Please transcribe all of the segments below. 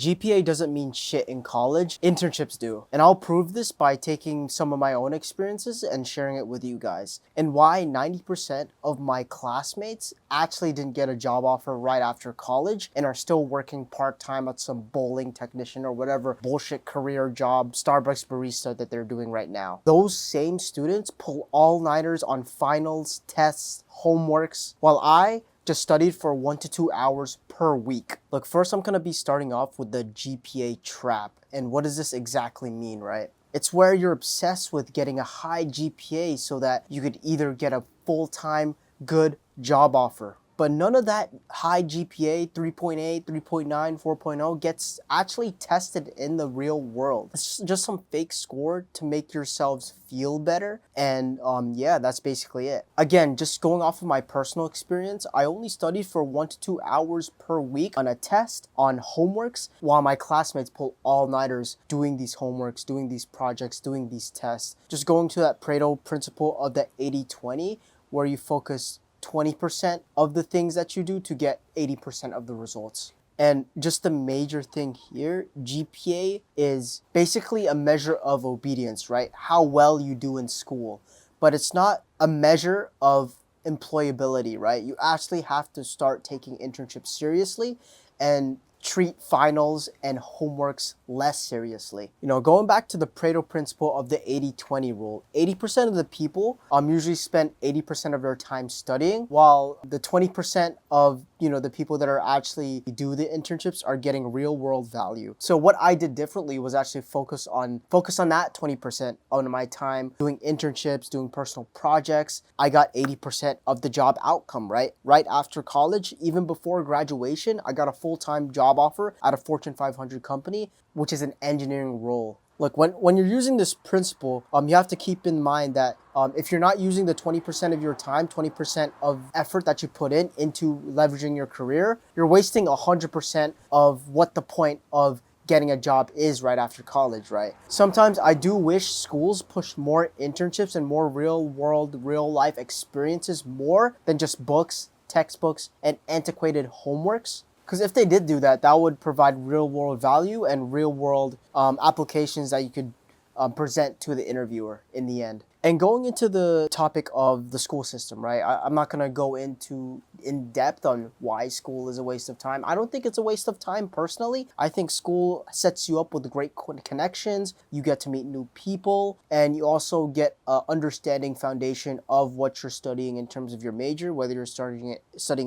GPA doesn't mean shit in college. Internships do. And I'll prove this by taking some of my own experiences and sharing it with you guys. And why 90% of my classmates actually didn't get a job offer right after college and are still working part-time at some bowling technician or whatever bullshit career job, Starbucks barista that they're doing right now. Those same students pull all-nighters on finals, tests, homeworks, while I just studied for 1 to 2 hours per week. Look, first I'm gonna be starting off with the GPA Trap. And what does this exactly mean, right? It's where you're obsessed with getting a high GPA so that you could either get a full-time good job offer. But none of that high GPA, 3.8, 3.9, 4.0 gets actually tested in the real world. It's just some fake score to make yourselves feel better. And yeah, that's basically it. Again, just going off of my personal experience, I only studied for 1 to 2 hours per week on a test, on homeworks, while my classmates pull all-nighters doing these homeworks, doing these projects, doing these tests. Just going to that Pareto Principle of the 80-20, where you focus 20% of the things that you do to get 80% of the results. And just the major thing here, GPA is basically a measure of obedience, right? How well you do in school. But it's not a measure of employability, right? You actually have to start taking internships seriously and treat finals and homeworks less seriously. You know, going back to the Pareto Principle of the 80-20 rule, 80% of the people usually spend 80% of their time studying, while the 20% of, the people that are actually do the internships are getting real world value. So what I did differently was actually focus on that 20% of my time doing internships, doing personal projects. I got 80% of the job outcome, right? Right after college, even before graduation, I got a full-time job offer at a Fortune 500 company, which is an engineering role. Look, when you're using this principle, you have to keep in mind that if you're not using the 20% of your time, 20% of effort that you put into leveraging your career, you're wasting 100% of what the point of getting a job is right after college, right? Sometimes I do wish schools push more internships and more real world, real life experiences more than just books, textbooks, and antiquated homeworks. Because if they did do that, that would provide real world value and real world applications that you could present to the interviewer in the end. And going into the topic of the school system, right? I'm not going to go into in depth on why school is a waste of time. I don't think it's a waste of time personally. I think school sets you up with great connections. You get to meet new people, and you also get an understanding foundation of what you're studying in terms of your major, whether you're studying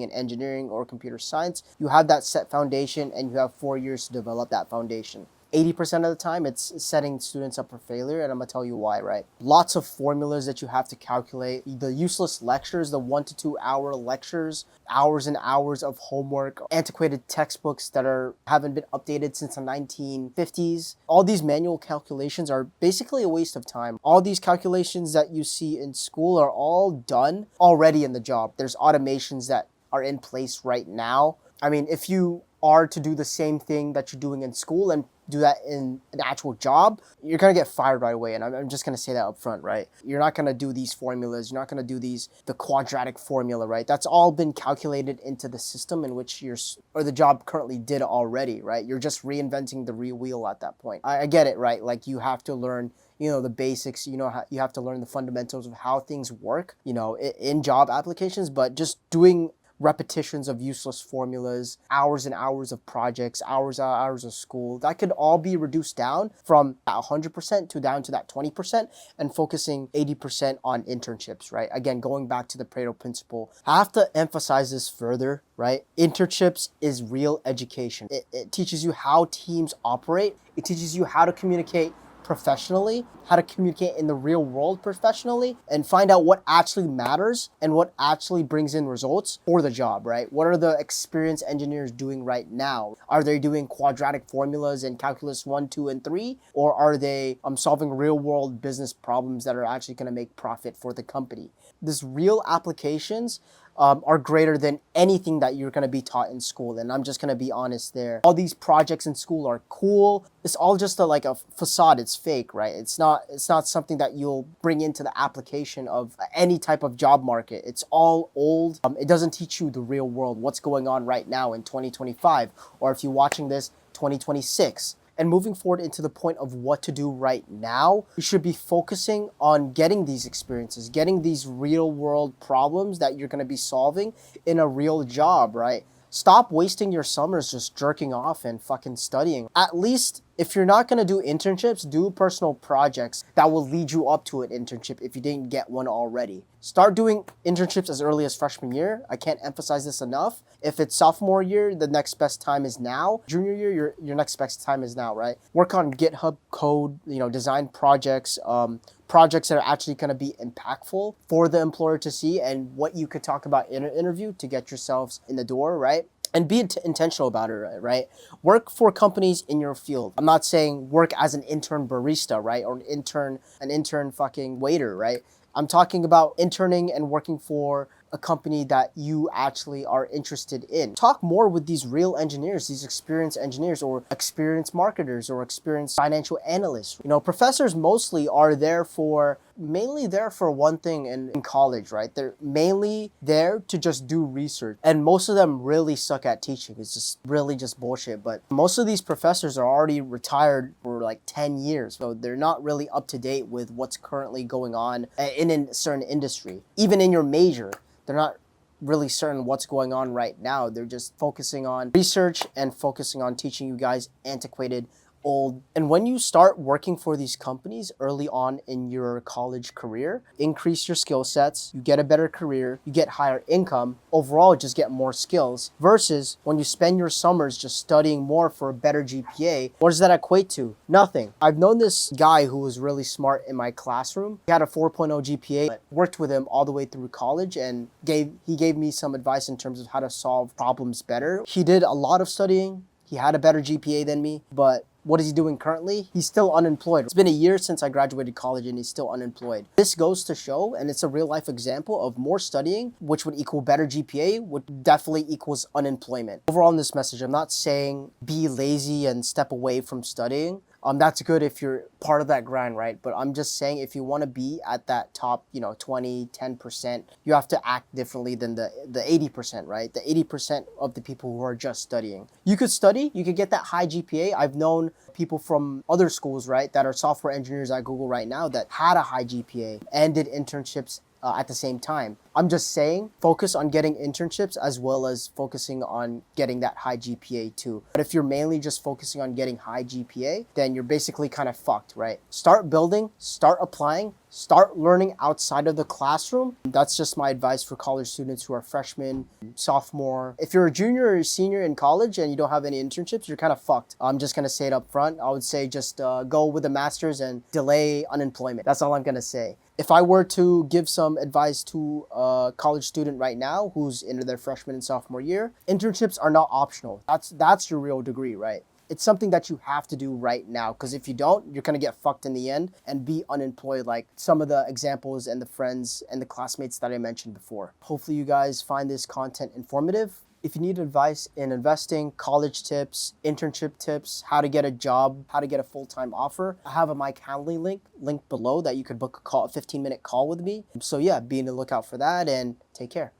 in engineering or computer science. You have that set foundation, and you have 4 years to develop that foundation. 80% of the time, it's setting students up for failure, and I'm gonna tell you why, right? Lots of formulas that you have to calculate, the useless lectures, the 1 to 2 hour lectures, hours and hours of homework, antiquated textbooks that haven't been updated since the 1950s. All these manual calculations are basically a waste of time. All these calculations that you see in school are all done already in the job. There's automations that are in place right now. I mean, if you are to do the same thing that you're doing in school and do that in an actual job, you're gonna get fired right away. And I'm just gonna say that up front, right? You're not gonna do these formulas. You're not gonna do the quadratic formula, right? That's all been calculated into the system in which the job currently did already, right? You're just reinventing the real wheel at that point. I get it, right? Like you have to learn, the basics, you have to learn the fundamentals of how things work, in job applications, but just doing repetitions of useless formulas, hours and hours of projects, hours and hours of school, that could all be reduced down from that 100% to down to that 20% and focusing 80% on internships, right? Again, going back to the Pareto Principle, I have to emphasize this further, right? Internships is real education. It teaches you how teams operate. It teaches you how to communicate professionally, how to communicate in the real world professionally, and find out what actually matters and what actually brings in results for the job, right? What are the experienced engineers doing right now? Are they doing quadratic formulas in calculus 1, 2, and 3? Or are they solving real world business problems that are actually going to make profit for the company? This real applications are greater than anything that you're going to be taught in school. And I'm just going to be honest there. All these projects in school are cool. It's all just like a facade. It's fake, right? It's not something that you'll bring into the application of any type of job market. It's all old. It doesn't teach you the real world, what's going on right now in 2025. Or if you're watching this 2026. And moving forward into the point of what to do right now, you should be focusing on getting these experiences, getting these real world problems that you're going to be solving in a real job, right? Stop wasting your summers just jerking off and fucking studying. At least if you're not going to do internships, do personal projects that will lead you up to an internship if you didn't get one already. Start doing internships as early as freshman year. I can't emphasize this enough. If it's sophomore year, the next best time is now. Junior year, your next best time is now, right? Work on GitHub code, design projects, projects that are actually going to be impactful for the employer to see and what you could talk about in an interview to get yourselves in the door, right? And be intentional about it, right? Work for companies in your field. I'm not saying work as an intern barista, right? Or an intern fucking waiter, right? I'm talking about interning and working for a company that you actually are interested in. Talk more with these real engineers, these experienced engineers or experienced marketers or experienced financial analysts. Professors mostly are mainly there for one thing in college, right? They're mainly there to just do research. And most of them really suck at teaching. It's just really just bullshit. But most of these professors are already retired for like 10 years. So they're not really up to date with what's currently going on in a certain industry. Even in your major, they're not really certain what's going on right now. They're just focusing on research and focusing on teaching you guys antiquated, old. And when you start working for these companies early on in your college career, increase your skill sets, you get a better career, you get higher income, overall just get more skills, versus when you spend your summers just studying more for a better GPA. What does that equate to? Nothing. I've known this guy who was really smart in my classroom. He had a 4.0 GPA, but worked with him all the way through college and he gave me some advice in terms of how to solve problems better. He did a lot of studying. He had a better GPA than me, but what is he doing currently? He's still unemployed. It's been a year since I graduated college and he's still unemployed. This goes to show, and it's a real life example of more studying, which would equal better GPA, would definitely equals unemployment. Overall in this message, I'm not saying be lazy and step away from studying. That's good if you're part of that grind, right? But I'm just saying if you want to be at that top, 20, 10%, you have to act differently than the 80%, right? The 80% of the people who are just studying. You could study, you could get that high GPA. I've known people from other schools, right, that are software engineers at Google right now that had a high GPA and did internships at the same time. I'm just saying, focus on getting internships as well as focusing on getting that high GPA too. But if you're mainly just focusing on getting high GPA, then you're basically kind of fucked, right? Start building, start applying, start learning outside of the classroom. That's just my advice for college students who are freshmen, sophomore. If you're a junior or a senior in college and you don't have any internships, you're kind of fucked. I'm just gonna say it up front. I would say just go with a master's and delay unemployment. That's all I'm gonna say. If I were to give some advice to a college student right now who's into their freshman and sophomore year, internships are not optional. That's your real degree, right? It's something that you have to do right now, because if you don't, you're gonna get fucked in the end and be unemployed like some of the examples and the friends and the classmates that I mentioned before. Hopefully you guys find this content informative. If you need advice in investing, college tips, internship tips, how to get a job, how to get a full-time offer, I have a Mike Hanley link below that you could book a 15-minute call with me. So yeah, be on the lookout for that and take care.